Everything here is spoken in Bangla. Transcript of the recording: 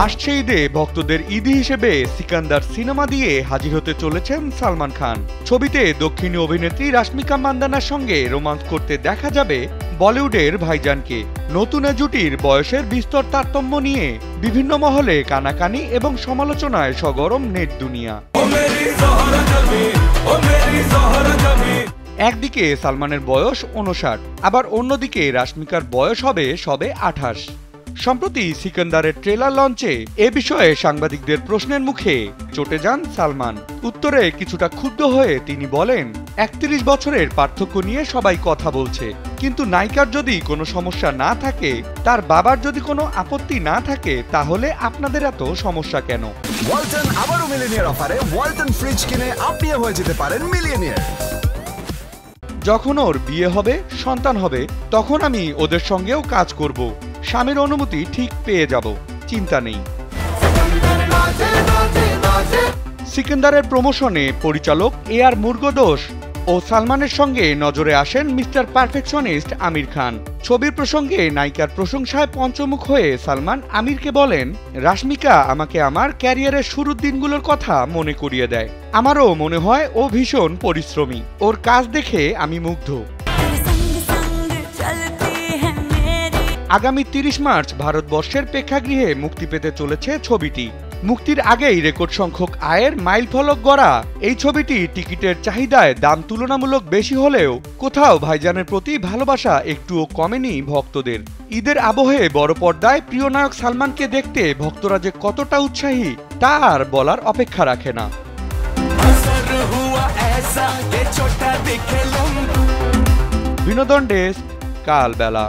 আসছে ঈদে ভক্তদের ঈদ হিসেবে সিকান্দার সিনেমা দিয়ে হাজির হতে চলেছেন সালমান খান। ছবিতে দক্ষিণী অভিনেত্রী রাশমিকা মান্দানার সঙ্গে রোমান্স করতে দেখা যাবে বলিউডের ভাইজানকে। নতুন এ জুটির বয়সের বিস্তর তারতম্য নিয়ে বিভিন্ন মহলে কানাকানি এবং সমালোচনায় সগরম নেট দুনিয়া। একদিকে সালমানের বয়স 59, আবার অন্যদিকে রাশমিকার বয়স হবে সবে 28। সম্প্রতি সিকান্দারের ট্রেলার লঞ্চে এ বিষয়ে সাংবাদিকদের প্রশ্নের মুখে চটে যান সালমান। উত্তরে কিছুটা ক্ষুব্ধ হয়ে তিনি বলেন, 31 বছরের পার্থক্য নিয়ে সবাই কথা বলছে, কিন্তু নায়িকার যদি কোনো সমস্যা না থাকে, তার বাবার যদি কোনো আপত্তি না থাকে, তাহলে আপনাদের এত সমস্যা কেন? ওয়ালটন আবারও মিলিয়নিয়ার অফারে ওয়ালটন ফ্রিজ কিনে আপনিও হয়ে যেতে পারেন মিলিয়নিয়ার। যখন ওর বিয়ে হবে, সন্তান হবে, তখন আমি ওদের সঙ্গেও কাজ করব। স্বামীর অনুমতি ঠিক পেয়ে যাব, চিন্তা নেই। সিকান্দারের প্রমোশনে পরিচালক এআর মুরগদোস ও সালমানের সঙ্গে নজরে আসেন মিস্টার পারফেকশনিস্ট আমির খান। ছবির প্রসঙ্গে নায়িকার প্রশংসায় পঞ্চমুখ হয়ে সালমান আমিরকে বলেন, রাশমিকা আমাকে আমার ক্যারিয়ারের শুরুর দিনগুলোর কথা মনে করিয়ে দেয়। আমারও মনে হয় ও ভীষণ পরিশ্রমী, ওর কাজ দেখে আমি মুগ্ধ। আগামী 30 মার্চ ভারতবর্ষের প্রেক্ষাগৃহে মুক্তি পেতে চলেছে ছবিটি। মুক্তির আগেই রেকর্ড সংখ্যক আয়ের মাইলফলক গড়া এই ছবিটি টিকিটের চাহিদায় দাম তুলনামূলক বেশি হলেও কোথাও ভাইজানের প্রতি ভালোবাসা একটুও কমেনি ভক্তদের। ঈদের আবহে বড় পর্দায় প্রিয় নায়ক সালমানকে দেখতে ভক্তরা যে কতটা উৎসাহী তা আর বলার অপেক্ষা রাখে না। বিনোদন ডেস্ক, কালবেলা।